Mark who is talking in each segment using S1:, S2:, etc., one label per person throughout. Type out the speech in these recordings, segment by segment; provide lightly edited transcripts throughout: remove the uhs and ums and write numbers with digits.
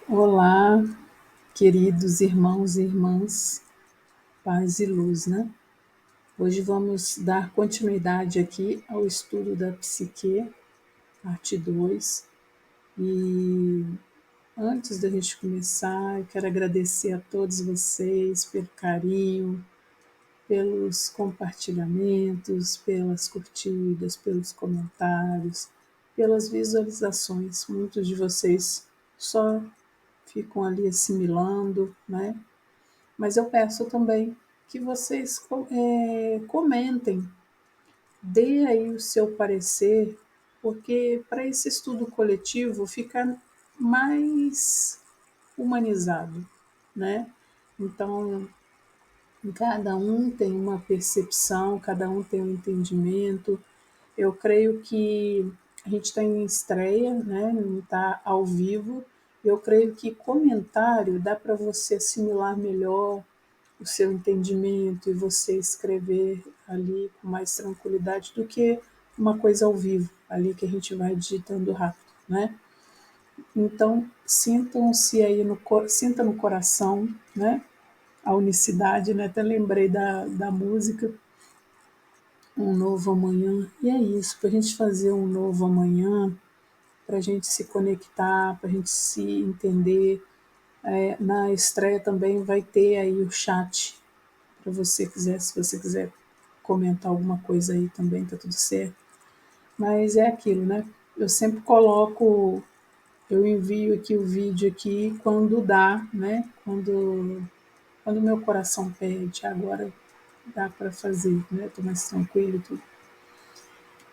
S1: Olá, queridos irmãos e irmãs, paz e luz, né? Hoje vamos dar continuidade aqui ao estudo da psique, parte 2. E antes da gente começar, eu quero agradecer a todos vocês pelo carinho, pelos compartilhamentos, pelas curtidas, pelos comentários, pelas visualizações. Muitos de vocês só ficam ali assimilando, né? Mas eu peço também que vocês comentem, dê aí o seu parecer, porque para esse estudo coletivo fica mais humanizado, né? Então, cada um tem uma percepção, cada um tem um entendimento. Eu creio que a gente está em estreia, né? Não está ao vivo. Eu creio que comentário dá para você assimilar melhor o seu entendimento e você escrever ali com mais tranquilidade do que uma coisa ao vivo, ali que a gente vai digitando rápido, né? Então, sintam-se aí sinta no coração, né? A unicidade, né? Até lembrei da música Um Novo Amanhã, e é isso, para a gente fazer um novo amanhã, para a gente se conectar, para a gente se entender. Na estreia também vai ter aí o chat para você quiser, se você quiser comentar alguma coisa aí também, tá tudo certo. Mas é aquilo, né? Eu sempre coloco, eu envio aqui o vídeo aqui quando dá, né? Quando meu coração pede, agora dá para fazer, né? Tô mais tranquilo e tudo.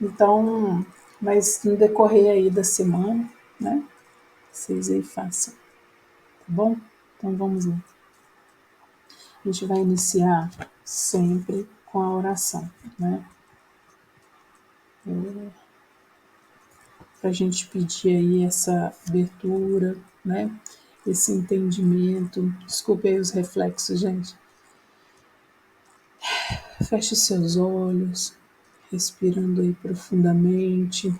S1: Então, mas no decorrer aí da semana, né? Vocês aí façam, tá bom? Então vamos lá. A gente vai iniciar sempre com a oração, né? Para a gente pedir aí essa abertura, né? Esse entendimento. Desculpe aí os reflexos, gente. Feche seus olhos, respirando aí profundamente.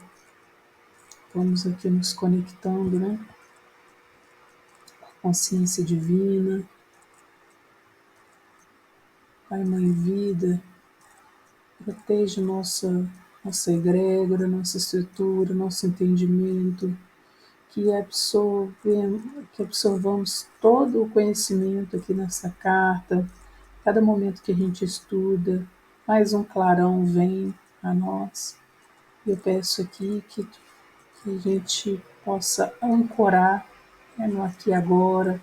S1: Vamos aqui nos conectando, né? Com a consciência divina. Pai, Mãe, Vida, proteja nossa egrégora, nossa estrutura, nosso entendimento, que absorvamos todo o conhecimento aqui nessa carta, cada momento que a gente estuda, mais um clarão vem a nós. Eu peço aqui que a gente possa ancorar, né, no aqui e agora,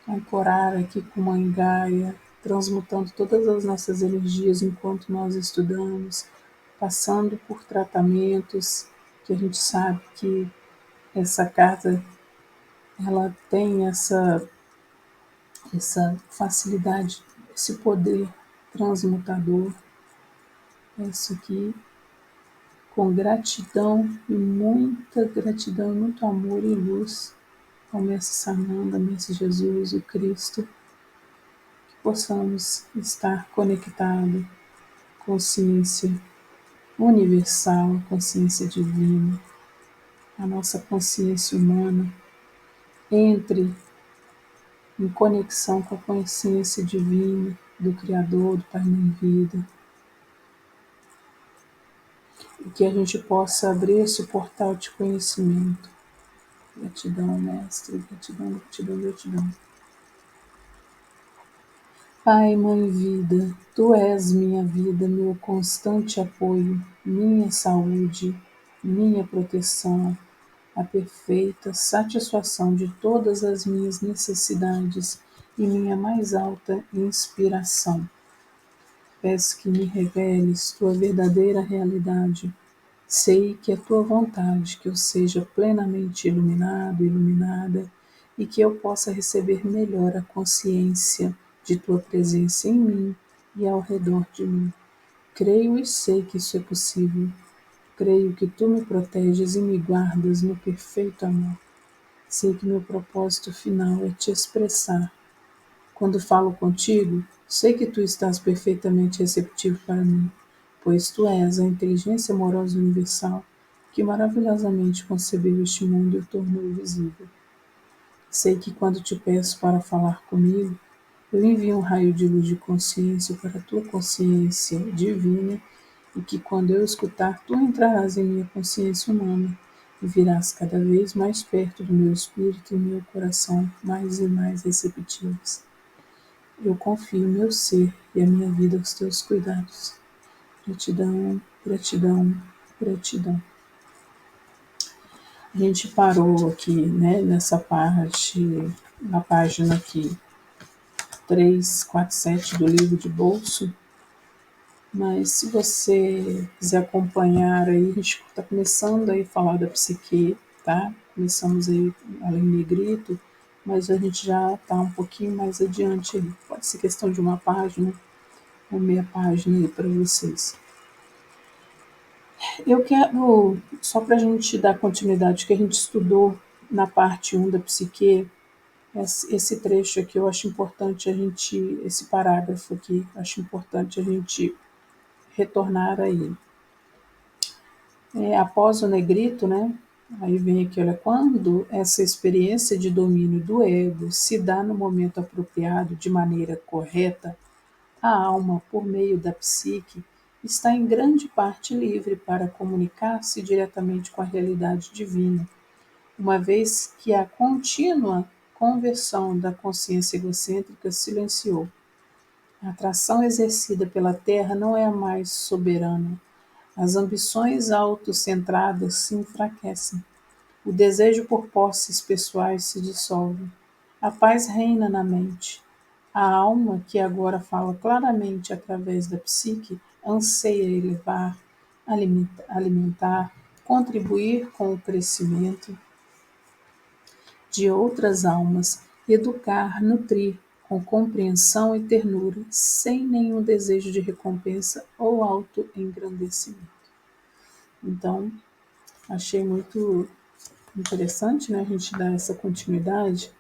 S1: ancorar aqui com Mãe Gaia, transmutando todas as nossas energias enquanto nós estudamos, passando por tratamentos que a gente sabe que essa carta ela tem essa facilidade, esse poder transmutador. Isso aqui com gratidão e muita gratidão, muito amor e luz ao Mestre Sananda, Mestre Jesus, o Cristo, que possamos estar conectados, consciência universal, consciência divina, a nossa consciência humana entre em conexão com a consciência divina do Criador, do Pai Mãe Vida, e que a gente possa abrir esse portal de conhecimento. Gratidão, Mestre, gratidão, gratidão, gratidão. Pai, Mãe Vida, Tu és minha vida, meu constante apoio, minha saúde, minha proteção, a perfeita satisfação de todas as minhas necessidades e minha mais alta inspiração. Peço que me reveles Tua verdadeira realidade. Sei que é Tua vontade que eu seja plenamente iluminado, iluminada, e que eu possa receber melhor a consciência de Tua presença em mim e ao redor de mim. Creio e sei que isso é possível. Creio que Tu me proteges e me guardas no perfeito amor. Sei que meu propósito final é Te expressar. Quando falo contigo, sei que Tu estás perfeitamente receptivo para mim, pois Tu és a inteligência amorosa universal que maravilhosamente concebeu este mundo e o tornou visível. Sei que quando te peço para falar comigo, eu envio um raio de luz de consciência para a tua consciência divina e que quando eu escutar, tu entrarás em minha consciência humana e virás cada vez mais perto do meu espírito e meu coração mais e mais receptivos. Eu confio meu ser e a minha vida aos teus cuidados. Gratidão, gratidão, gratidão. A gente parou aqui, né, nessa parte, na página aqui 347 do livro de bolso, mas se você quiser acompanhar aí, a gente está começando aí a falar da psique, tá? Começamos aí além negrito, mas a gente já está um pouquinho mais adiante aí. Pode ser questão de uma página ou meia página aí para vocês. Eu quero, só para a gente dar continuidade, que a gente estudou na parte 1 da psique, esse trecho aqui eu acho importante a gente, esse parágrafo aqui, acho importante a gente retornar a ele. Após o negrito, né? Aí vem aqui, olha, quando essa experiência de domínio do ego se dá no momento apropriado, de maneira correta, a alma, por meio da psique, está em grande parte livre para comunicar-se diretamente com a realidade divina, uma vez que a contínua conversão da consciência egocêntrica silenciou. A atração exercida pela Terra não é a mais soberana. As ambições autocentradas se enfraquecem. O desejo por posses pessoais se dissolve. A paz reina na mente. A alma, que agora fala claramente através da psique, anseia elevar, alimentar, contribuir com o crescimento de outras almas, educar, nutrir com compreensão e ternura, sem nenhum desejo de recompensa ou autoengrandecimento. Então, achei muito interessante, né, a gente dar essa continuidade.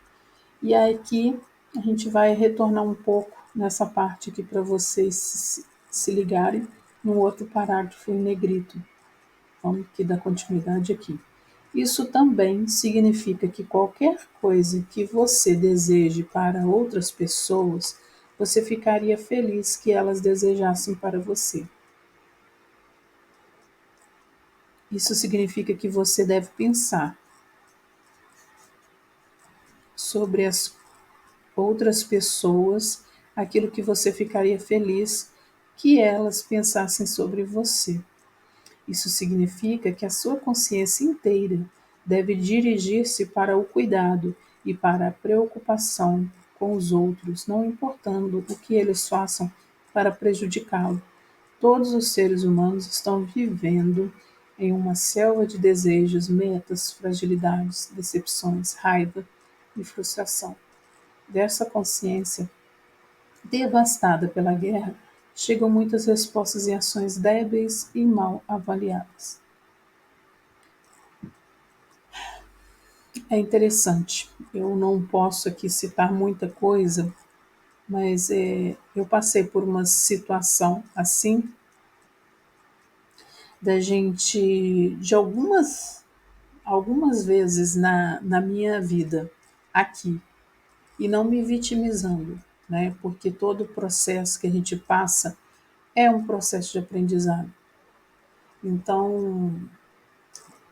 S1: E aí aqui a gente vai retornar um pouco nessa parte aqui para vocês se ligarem no outro parágrafo em negrito. Vamos aqui dar continuidade aqui. Isso também significa que qualquer coisa que você deseje para outras pessoas, você ficaria feliz que elas desejassem para você. Isso significa que você deve pensar sobre as outras pessoas aquilo que você ficaria feliz que elas pensassem sobre você. Isso significa que a sua consciência inteira deve dirigir-se para o cuidado e para a preocupação com os outros, não importando o que eles façam para prejudicá-lo. Todos os seres humanos estão vivendo em uma selva de desejos, metas, fragilidades, decepções, raiva e frustração. Dessa consciência devastada pela guerra, chegam muitas respostas e ações débeis e mal avaliadas. É interessante, eu não posso aqui citar muita coisa, mas eu passei por uma situação assim, da gente, de algumas vezes na minha vida, aqui, e não me vitimizando, né? Porque todo o processo que a gente passa é um processo de aprendizado. Então,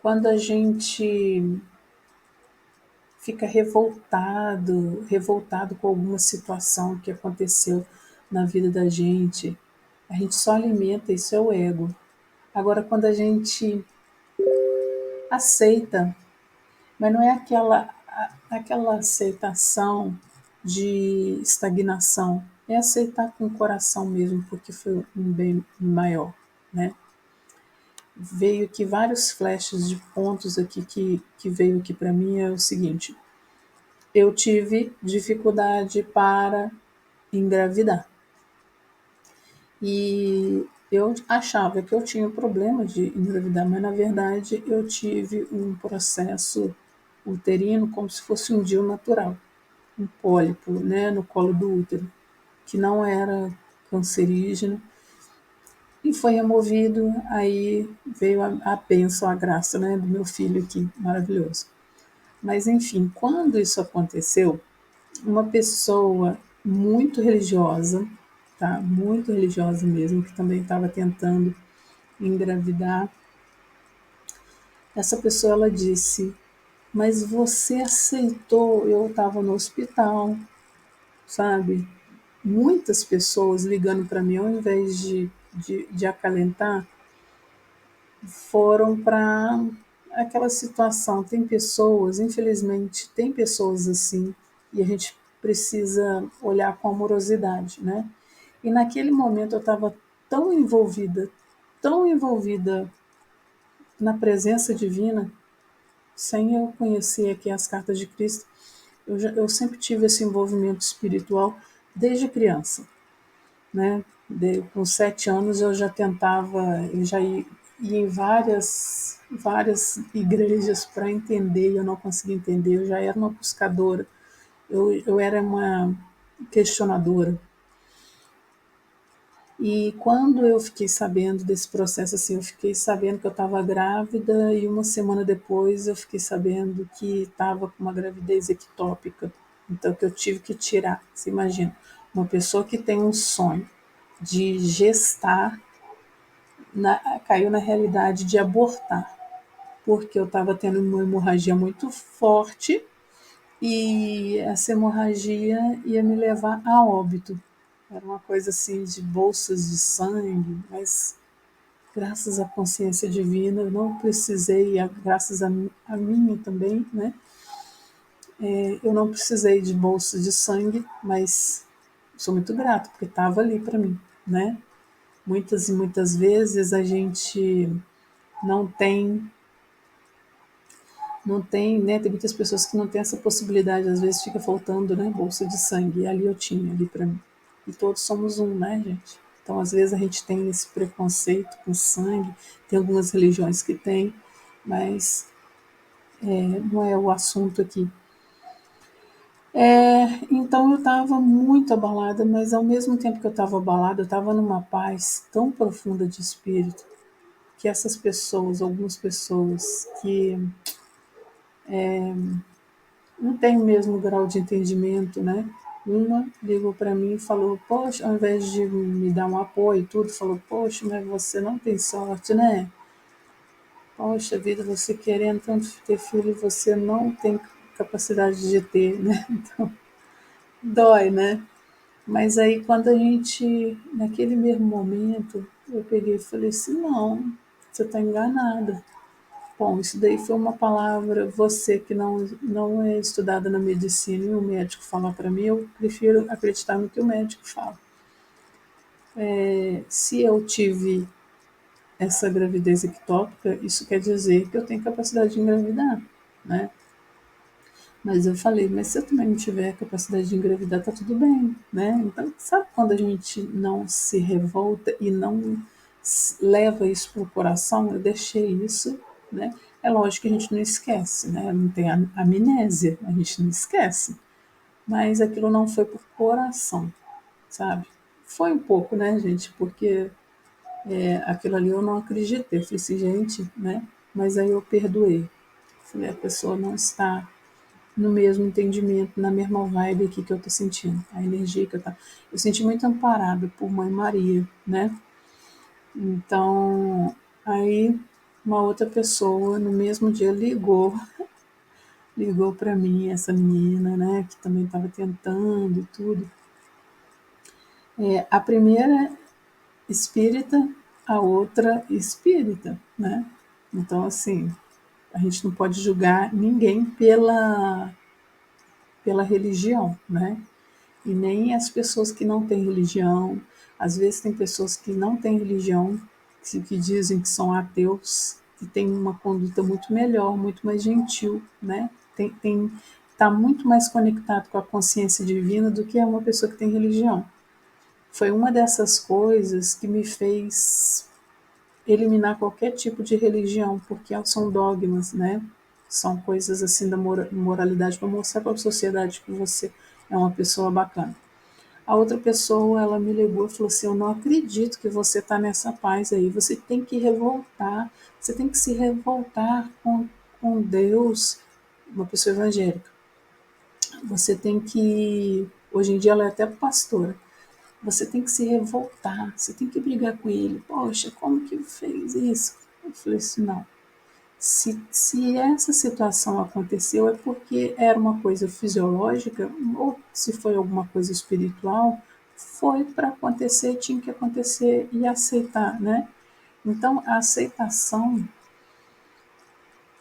S1: quando a gente fica revoltado com alguma situação que aconteceu na vida da gente, a gente só alimenta, isso é o ego. Agora, quando a gente aceita, mas não é aquela aceitação de estagnação, é aceitar com o coração mesmo, porque foi um bem maior, né? Veio aqui vários flashes de pontos aqui que veio aqui para mim é o seguinte: eu tive dificuldade para engravidar e eu achava que eu tinha problema de engravidar, mas na verdade eu tive um processo uterino como se fosse um DIU natural, um pólipo, né, no colo do útero, que não era cancerígeno, e foi removido. Aí veio a bênção, a graça, né, do meu filho aqui, maravilhoso. Mas, enfim, quando isso aconteceu, uma pessoa muito religiosa, tá? Muito religiosa mesmo, que também estava tentando engravidar, essa pessoa ela disse: mas você aceitou, eu estava no hospital, sabe? Muitas pessoas ligando para mim, ao invés de acalentar, foram para aquela situação. Tem pessoas, infelizmente, tem pessoas assim, e a gente precisa olhar com amorosidade, né? E naquele momento eu estava tão envolvida na presença divina, sem eu conhecer aqui as cartas de Cristo. Eu sempre tive esse envolvimento espiritual desde criança, né? Com 7 anos eu já tentava, eu já ia em várias igrejas para entender, e eu não conseguia entender, eu já era uma buscadora, eu era uma questionadora. E quando eu fiquei sabendo desse processo, assim, eu fiquei sabendo que eu estava grávida e uma semana depois eu fiquei sabendo que estava com uma gravidez ectópica. Então, que eu tive que tirar. Você imagina, uma pessoa que tem um sonho de gestar, caiu na realidade de abortar, porque eu estava tendo uma hemorragia muito forte e essa hemorragia ia me levar a óbito. Era uma coisa assim de bolsas de sangue, mas graças à consciência divina eu não precisei, graças a minha também, né? Eu não precisei de bolsas de sangue, mas sou muito grata porque estava ali para mim, né? Muitas e muitas vezes a gente não tem, né? Tem muitas pessoas que não têm essa possibilidade, às vezes fica faltando, né? Bolsa de sangue, e ali eu tinha, ali para mim. E todos somos um, né, gente? Então, às vezes a gente tem esse preconceito com sangue, tem algumas religiões que têm, mas não é o assunto aqui. Então eu estava muito abalada, mas ao mesmo tempo que eu estava abalada, eu estava numa paz tão profunda de espírito que essas pessoas, algumas pessoas que não têm o mesmo grau de entendimento, né? Uma ligou para mim e falou: poxa, ao invés de me dar um apoio e tudo, falou: poxa, mas você não tem sorte, né? Poxa vida, você querendo tanto ter filho, você não tem capacidade de ter, né? Então, dói, né? Mas aí quando a gente, naquele mesmo momento, eu peguei e falei assim: não, você está enganada. Bom, isso daí foi uma palavra, você que não é estudada na medicina e o médico fala para mim, eu prefiro acreditar no que o médico fala. Se eu tive essa gravidez ectópica, isso quer dizer que eu tenho capacidade de engravidar, né? Mas eu falei, mas se eu também não tiver capacidade de engravidar, tá tudo bem, né? Então, sabe quando a gente não se revolta e não leva isso pro coração? Eu deixei isso, né? É lógico que a gente não esquece, né? Não tem amnésia, a gente não esquece. Mas aquilo não foi pro coração, sabe? Foi um pouco, né, gente? Porque aquilo ali eu não acreditei. Eu falei assim, gente, né? Mas aí eu perdoei. Falei, a pessoa não está no mesmo entendimento, na mesma vibe aqui que eu tô sentindo, a energia que eu tá. Eu senti muito amparada por Mãe Maria, né? Então, aí uma outra pessoa no mesmo dia ligou para mim, essa menina, né, que também estava tentando e tudo. A primeira espírita, a outra espírita, né? Então, assim, a gente não pode julgar ninguém pela religião, né? E nem as pessoas que não têm religião. Às vezes tem pessoas que não têm religião, que dizem que são ateus, que têm uma conduta muito melhor, muito mais gentil, né? Tá muito mais conectado com a consciência divina do que é uma pessoa que tem religião. Foi uma dessas coisas que me fez eliminar qualquer tipo de religião, porque são dogmas, né? São coisas assim da moralidade para mostrar para a sociedade que você é uma pessoa bacana. A outra pessoa, ela me ligou e falou assim: eu não acredito que você está nessa paz aí. Você tem que revoltar, você tem que se revoltar com Deus uma pessoa evangélica. Você tem que, hoje em dia ela é até pastora, você tem que se revoltar, você tem que brigar com ele. Poxa, como que fez isso? Eu falei assim, não. Se essa situação aconteceu é porque era uma coisa fisiológica, ou se foi alguma coisa espiritual, foi para acontecer, tinha que acontecer e aceitar, né? Então, a aceitação,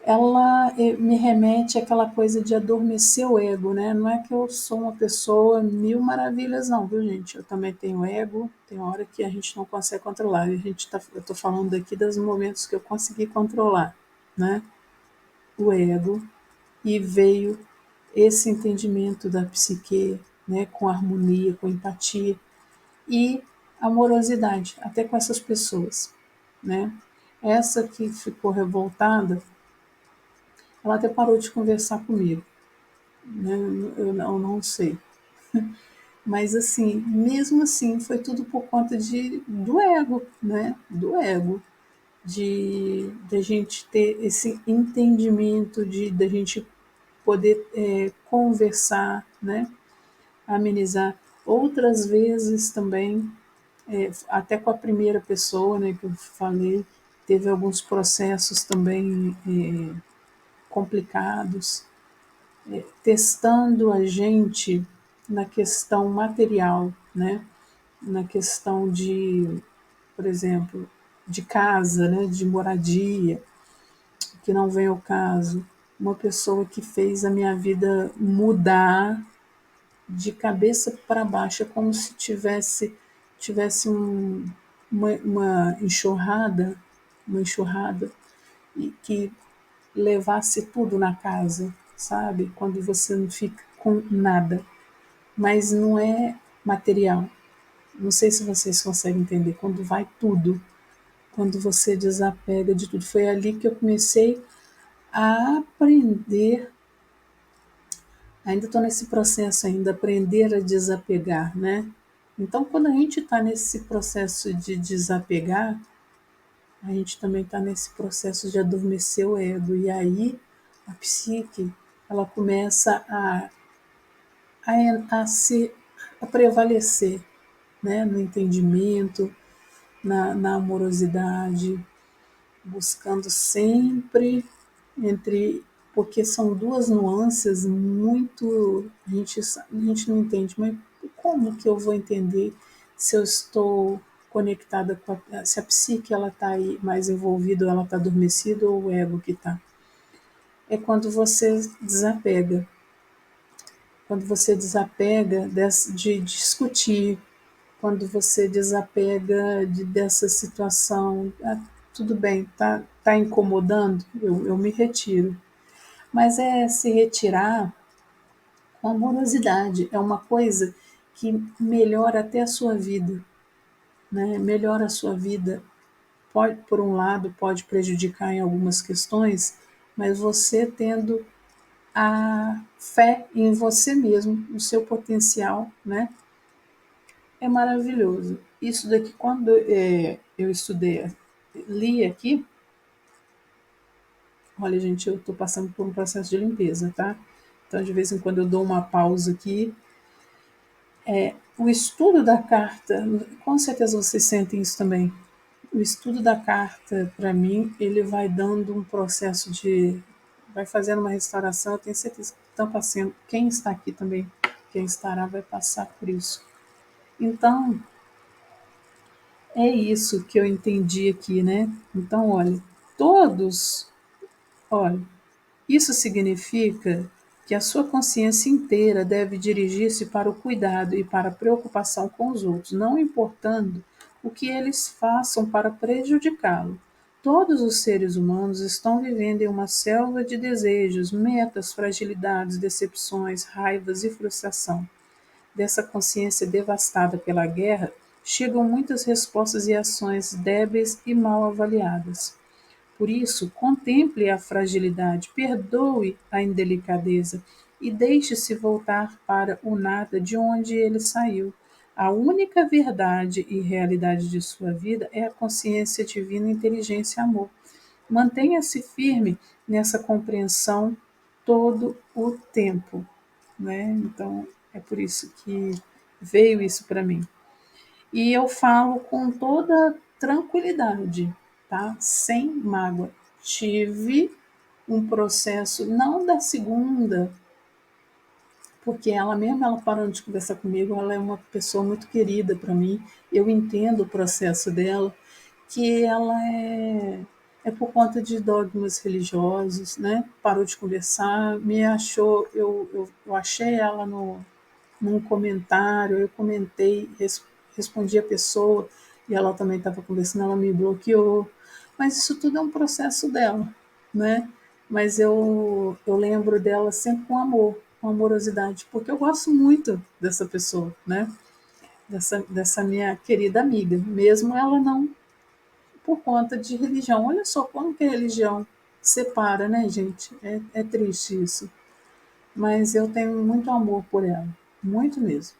S1: ela me remete àquela coisa de adormecer o ego, né? Não é que eu sou uma pessoa mil maravilhas, não, viu, gente? Eu também tenho ego, tem hora que a gente não consegue controlar. Eu estou falando aqui dos momentos que eu consegui controlar, né? O ego, e veio esse entendimento da psique, né? Com harmonia, com empatia e amorosidade, até com essas pessoas, né? Essa que ficou revoltada, ela até parou de conversar comigo, né? Eu não sei. Mas assim, mesmo assim, foi tudo por conta do ego, né? Do ego. De a gente ter esse entendimento, de da gente poder conversar, né? Amenizar. Outras vezes também, até com a primeira pessoa, né, que eu falei, teve alguns processos também complicados, testando a gente na questão material, né? Na questão de, por exemplo, de casa, né? De moradia, que não vem ao caso. Uma pessoa que fez a minha vida mudar de cabeça para baixo, é como se tivesse uma enxurrada e que levasse tudo na casa, sabe? Quando você não fica com nada, mas não é material. Não sei se vocês conseguem entender. Quando vai tudo, quando você desapega de tudo. Foi ali que eu comecei a aprender. Ainda estou nesse processo ainda, aprender a desapegar, né? Então, quando a gente está nesse processo de desapegar, a gente também está nesse processo de adormecer o ego. E aí, a psique, ela começa a, se, a prevalecer, né? No entendimento, na amorosidade, buscando sempre entre, porque são duas nuances muito, a gente não entende, mas como que eu vou entender se eu estou conectada com se a psique ela está aí mais envolvida, ou ela está adormecida, ou o ego que está? É quando você desapega, quando você desapega de discutir, quando você desapega dessa situação. Ah, tudo bem, tá incomodando, eu me retiro. Mas é se retirar com amorosidade, é uma coisa que melhora até a sua vida, né? Melhora a sua vida. Pode, por um lado, pode prejudicar em algumas questões, mas você tendo a fé em você mesmo, no seu potencial, né? É maravilhoso. Isso daqui, quando eu estudei, li aqui, olha, gente, eu estou passando por um processo de limpeza, tá? Então, de vez em quando eu dou uma pausa aqui. O estudo da carta, com certeza vocês sentem isso também. O estudo da carta, para mim, ele vai dando um processo de. Vai fazendo uma restauração. Eu tenho certeza que estão passando. Quem está aqui também, quem estará, vai passar por isso. Então, é isso que eu entendi aqui, né? Então, olha, todos, olha, isso significa que a sua consciência inteira deve dirigir-se para o cuidado e para a preocupação com os outros, não importando o que eles façam para prejudicá-lo. Todos os seres humanos estão vivendo em uma selva de desejos, metas, fragilidades, decepções, raivas e frustração. Dessa consciência devastada pela guerra, chegam muitas respostas e ações débeis e mal avaliadas. Por isso, contemple a fragilidade, perdoe a indelicadeza e deixe-se voltar para o nada de onde ele saiu. A única verdade e realidade de sua vida é a consciência divina, inteligência e amor. Mantenha-se firme nessa compreensão todo o tempo, né? Então, é por isso que veio isso para mim. E eu falo com toda tranquilidade, tá? Sem mágoa. Tive um processo, não da segunda, porque ela mesmo, ela parando de conversar comigo, ela é uma pessoa muito querida para mim. Eu entendo o processo dela, que ela é por conta de dogmas religiosos, né? Parou de conversar, me achou, eu achei ela num comentário, eu comentei, respondi a pessoa, e ela também estava conversando, ela me bloqueou. Mas isso tudo é um processo dela, né? Mas eu lembro dela sempre com amor, com amorosidade, porque eu gosto muito dessa pessoa, né? Dessa minha querida amiga, mesmo ela não por conta de religião. Olha só como que a religião separa, né, gente? É triste isso. Mas eu tenho muito amor por ela, muito mesmo.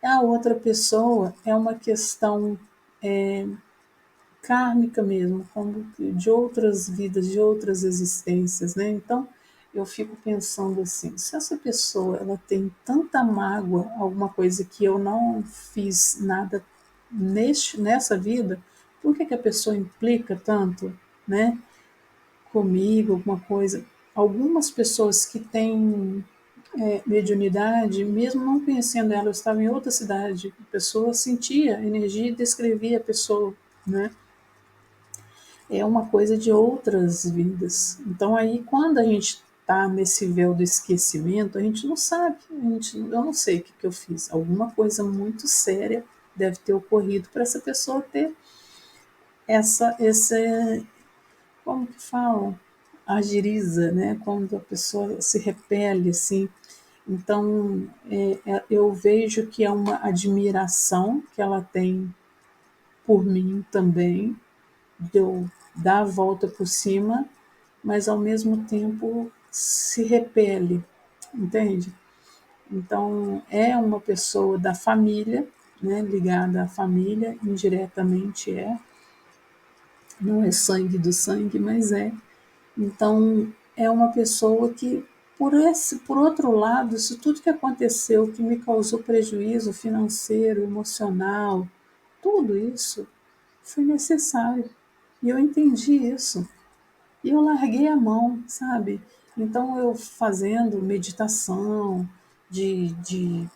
S1: A outra pessoa é uma questão kármica mesmo, como de outras vidas, de outras existências, né? Então, eu fico pensando assim, se essa pessoa ela tem tanta mágoa, alguma coisa que eu não fiz nada nessa vida, por que a pessoa implica tanto, né? Comigo, alguma coisa? Algumas pessoas que têm mediunidade, mesmo não conhecendo ela, eu estava em outra cidade, a pessoa sentia a energia e descrevia a pessoa, né? É uma coisa de outras vidas. Então aí quando a gente está nesse véu do esquecimento, a gente não sabe, eu não sei o que eu fiz. Alguma coisa muito séria deve ter ocorrido para essa pessoa ter essa, como que falam? Agiriza, né? Quando a pessoa se repele assim. Então, eu vejo que é uma admiração que ela tem por mim também, de eu dar a volta por cima, mas ao mesmo tempo se repele, entende? Então, é uma pessoa da família, né, ligada à família, indiretamente não é sangue do sangue, mas é. Então, é uma pessoa que, por outro lado, isso tudo que aconteceu, que me causou prejuízo financeiro, emocional, tudo isso foi necessário. E eu entendi isso. E eu larguei a mão, sabe? Então, eu fazendo meditação, de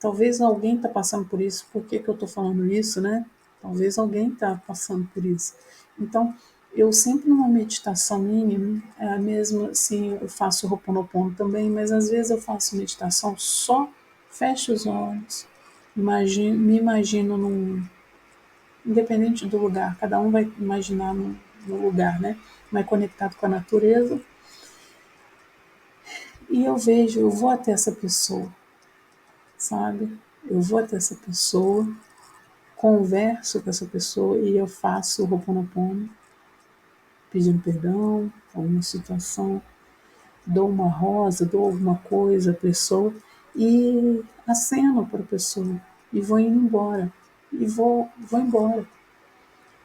S1: talvez alguém está passando por isso, por que, que eu estou falando isso, né? Talvez alguém está passando por isso. Então, eu sempre numa meditação minha, mesmo assim, eu faço Ho'oponopono também, mas às vezes eu faço meditação só, fecho os olhos, me imagino independente do lugar, cada um vai imaginar no lugar, né? Mais conectado com a natureza. E eu vejo, eu vou até essa pessoa, sabe? Eu vou até essa pessoa, converso com essa pessoa e eu faço o Ho'oponopono, pedindo perdão, alguma situação, dou uma rosa, dou alguma coisa à pessoa e aceno para a pessoa e vou indo embora. E vou embora.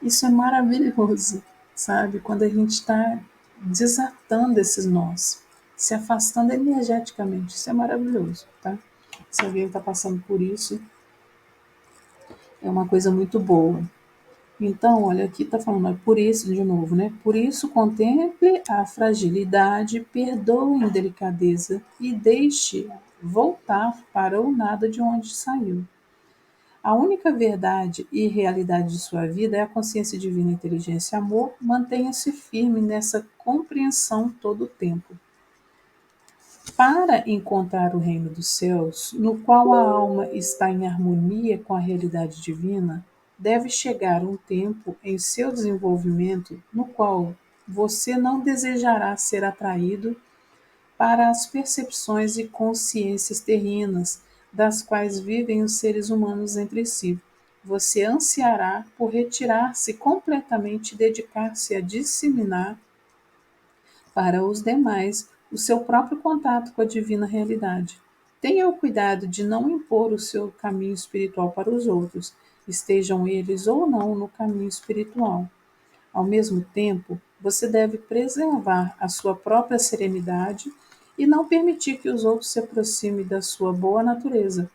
S1: Isso é maravilhoso, sabe? Quando a gente está desatando esses nós, se afastando energeticamente, isso é maravilhoso, tá? Se alguém está passando por isso, é uma coisa muito boa. Então, olha, aqui está falando, é por isso, de novo, né? Por isso, contemple a fragilidade, perdoe a delicadeza e deixe voltar para o nada de onde saiu. A única verdade e realidade de sua vida é a consciência divina, inteligência e amor. Mantenha-se firme nessa compreensão todo o tempo. Para encontrar o reino dos céus, no qual a alma está em harmonia com a realidade divina, deve chegar um tempo em seu desenvolvimento no qual você não desejará ser atraído para as percepções e consciências terrenas das quais vivem os seres humanos entre si. Você ansiará por retirar-se completamente e dedicar-se a disseminar para os demais o seu próprio contato com a divina realidade. Tenha o cuidado de não impor o seu caminho espiritual para os outros, estejam eles ou não no caminho espiritual. Ao mesmo tempo, você deve preservar a sua própria serenidade e não permitir que os outros se aproximem da sua boa natureza.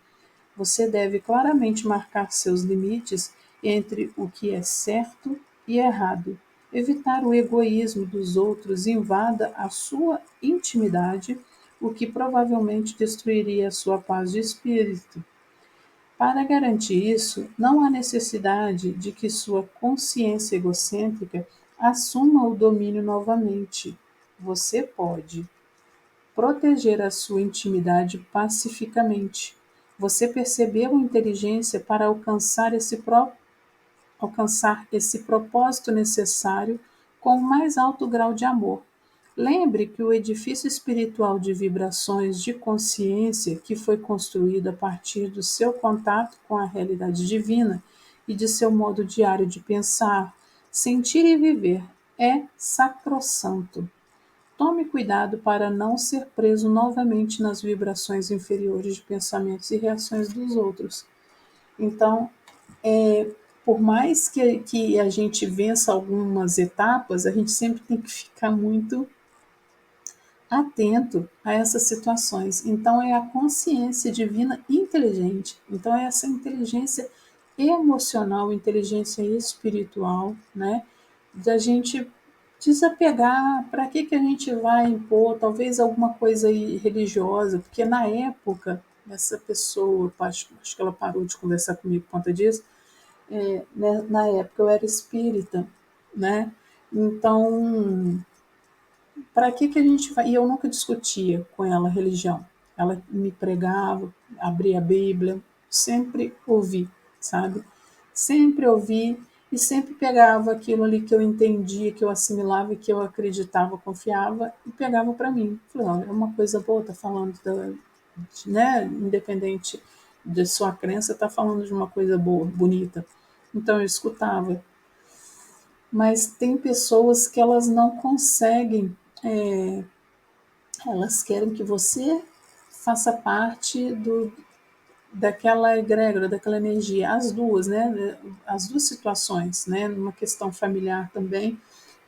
S1: Você deve claramente marcar seus limites entre o que é certo e errado. Evitar o egoísmo dos outros invada a sua intimidade, o que provavelmente destruiria a sua paz de espírito. Para garantir isso, não há necessidade de que sua consciência egocêntrica assuma o domínio novamente. Você pode proteger a sua intimidade pacificamente. Você percebeu a inteligência para alcançar esse propósito necessário com o mais alto grau de amor. Lembre que o edifício espiritual de vibrações de consciência que foi construído a partir do seu contato com a realidade divina e de seu modo diário de pensar, sentir e viver é sacrossanto. Tome cuidado para não ser preso novamente nas vibrações inferiores de pensamentos e reações dos outros. Então, por mais que a gente vença algumas etapas, a gente sempre tem que ficar muito atento a essas situações. Então, é a consciência divina inteligente. Então, é essa inteligência emocional, inteligência espiritual, né? Da gente desapegar, para que a gente vai impor talvez alguma coisa religiosa, porque na época, essa pessoa, acho que ela parou de conversar comigo por conta disso, né, na época eu era espírita, né? Então, para que a gente vai? E eu nunca discutia com ela religião. Ela me pregava, abria a Bíblia, sempre ouvi, sabe? Sempre ouvi e sempre pegava aquilo ali que eu entendia, que eu assimilava, que eu acreditava, confiava e pegava para mim. Falei, olha, é uma coisa boa, tá falando né, independente de sua crença, tá falando de uma coisa boa, bonita. Então eu escutava. Mas tem pessoas que elas não conseguem, elas querem que você faça parte daquela egrégora, daquela energia, as duas, né? As duas situações, né? Numa questão familiar também,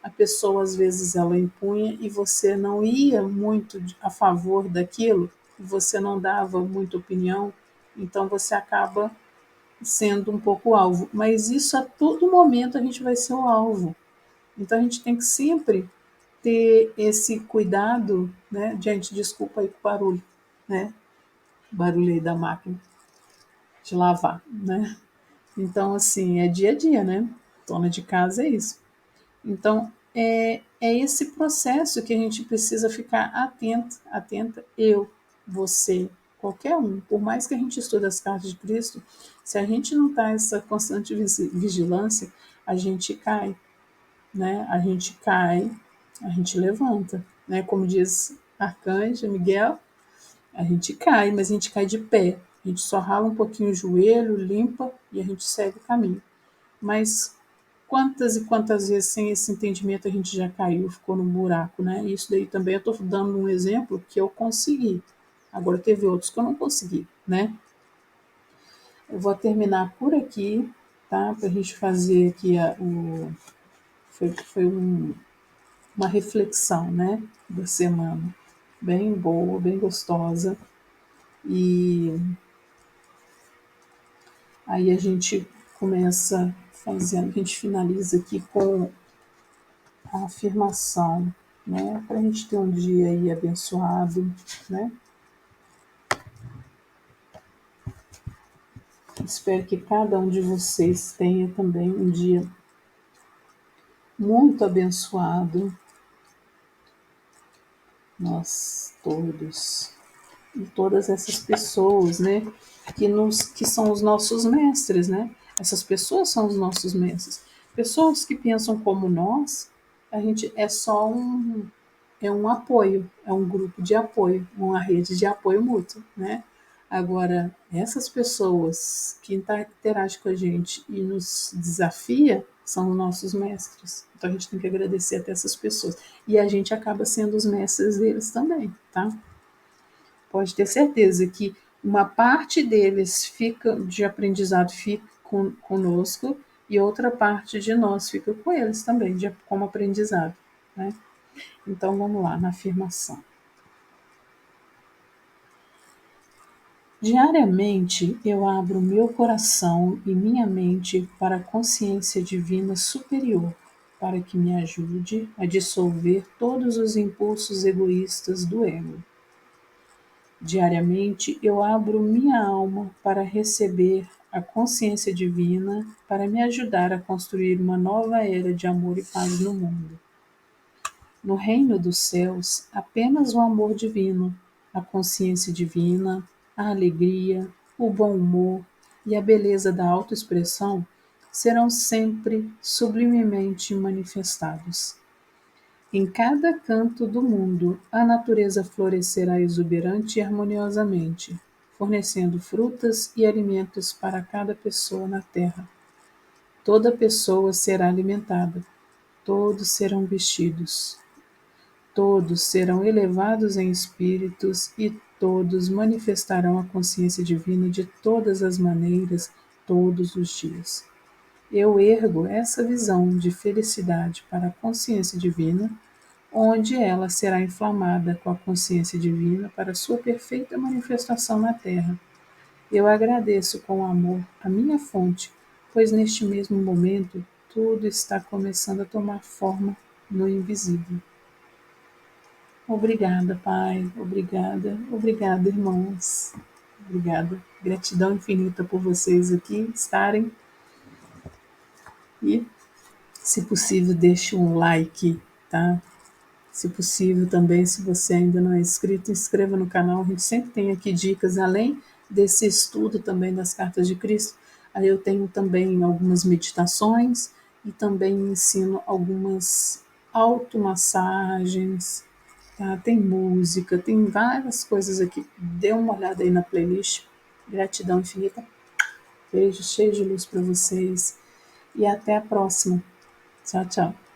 S1: a pessoa às vezes ela impunha e você não ia muito a favor daquilo, você não dava muita opinião, então você acaba sendo um pouco alvo. Mas isso a todo momento a gente vai ser o alvo. Então a gente tem que sempre ter esse cuidado, né? Gente, desculpa aí com o barulho, né? O barulho aí da máquina de lavar, né? Então, assim, é dia a dia, né? Dona de casa é isso. Então, é esse processo que a gente precisa ficar atento, atenta, eu, você, qualquer um. Por mais que a gente estude as cartas de Cristo, se a gente não está essa constante vigilância, a gente cai, né? A gente cai, a gente levanta, né? Como diz Arcanjo Miguel, a gente cai, mas a gente cai de pé. A gente só rala um pouquinho o joelho, limpa e a gente segue o caminho. Mas quantas e quantas vezes sem esse entendimento a gente já caiu, ficou num buraco, né? Isso daí também eu estou dando um exemplo que eu consegui. Agora teve outros que eu não consegui, né? Eu vou terminar por aqui, tá? Para a gente fazer aqui foi uma reflexão, né? Da semana, bem boa, bem gostosa. E aí a gente começa fazendo, a gente finaliza aqui com a afirmação, né? Para a gente ter um dia aí abençoado, né? Espero que cada um de vocês tenha também um dia muito abençoado, nós todos e todas essas pessoas, né? Que são os nossos mestres, né? Essas pessoas são os nossos mestres. Pessoas que pensam como nós, a gente é um apoio, é um grupo de apoio, uma rede de apoio mútuo, né? Agora, essas pessoas que interagem com a gente e nos desafia são os nossos mestres. Então a gente tem que agradecer até essas pessoas. E a gente acaba sendo os mestres deles também, tá? Pode ter certeza que uma parte deles fica de aprendizado fica conosco e outra parte de nós fica com eles também, como aprendizado, né? Então vamos lá, na afirmação. Diariamente eu abro meu coração e minha mente para a consciência divina superior, para que me ajude a dissolver todos os impulsos egoístas do ego. Diariamente eu abro minha alma para receber a consciência divina para me ajudar a construir uma nova era de amor e paz no mundo. No reino dos céus, apenas o amor divino, a consciência divina, a alegria, o bom humor e a beleza da autoexpressão serão sempre sublimemente manifestados. Em cada canto do mundo, a natureza florescerá exuberante e harmoniosamente, fornecendo frutas e alimentos para cada pessoa na terra. Toda pessoa será alimentada, todos serão vestidos, todos serão elevados em espíritos e todos manifestarão a consciência divina de todas as maneiras, todos os dias. Eu ergo essa visão de felicidade para a consciência divina, onde ela será inflamada com a consciência divina para sua perfeita manifestação na Terra. Eu agradeço com amor a minha fonte, pois neste mesmo momento tudo está começando a tomar forma no invisível. Obrigada, Pai. Obrigada, obrigada, irmãos. Obrigada. Gratidão infinita por vocês aqui estarem. E, se possível, deixe um like, tá? Se possível também, se você ainda não é inscrito, inscreva no canal. A gente sempre tem aqui dicas, além desse estudo também das cartas de Cristo. Aí eu tenho também algumas meditações e também ensino algumas automassagens, tá? Tem música, tem várias coisas aqui. Dê uma olhada aí na playlist. Gratidão infinita. Beijo cheio de luz para vocês e até a próxima. Tchau, tchau.